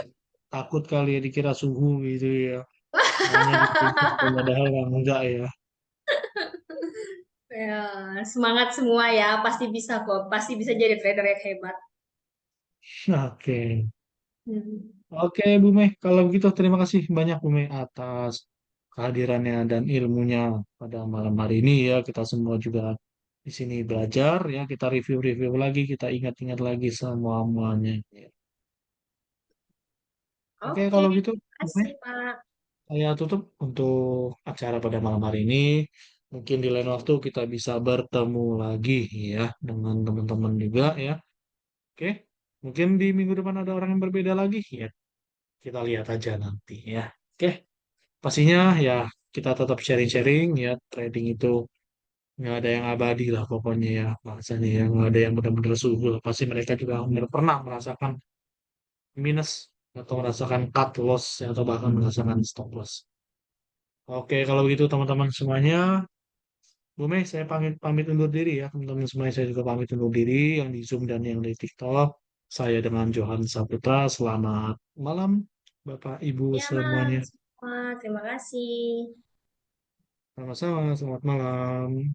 takut kali ya dikira suhu gitu ya. Maunya dipinjam, padahal enggak ya. Ya, semangat semua ya, pasti bisa kok, pasti bisa jadi trader yang hebat. Oke. Hmm. Oke, Bu Mei. Kalau begitu, terima kasih banyak Bu Mei atas kehadirannya dan ilmunya pada malam hari ini ya. Kita semua juga di sini belajar ya. Kita review-review lagi, kita ingat-ingat lagi semuanya. Oke, Oke, kalau gitu, terima Bu Mei, kasih Pak. saya tutup untuk acara pada malam hari ini. Mungkin di lain waktu kita bisa bertemu lagi ya dengan teman-teman juga ya. Oke, mungkin di minggu depan ada orang yang berbeda lagi ya. Kita lihat aja nanti ya. Oke. Pastinya ya kita tetap sharing-sharing ya, trading itu nggak ada yang abadi lah pokoknya ya bahasanya ya, nggak ada yang benar-benar subur. Pasti mereka juga benar pernah merasakan minus atau merasakan cut loss ya, atau bahkan merasakan stop loss. Oke, kalau begitu teman-teman semuanya, Bu Mei saya pamit pamit undur diri ya, teman-teman semuanya saya juga pamit undur diri yang di Zoom dan yang di TikTok. Saya dengan Johan Saputra, selamat malam Bapak Ibu Ya, semuanya. Mas. Terima kasih. Sama-sama, selamat malam.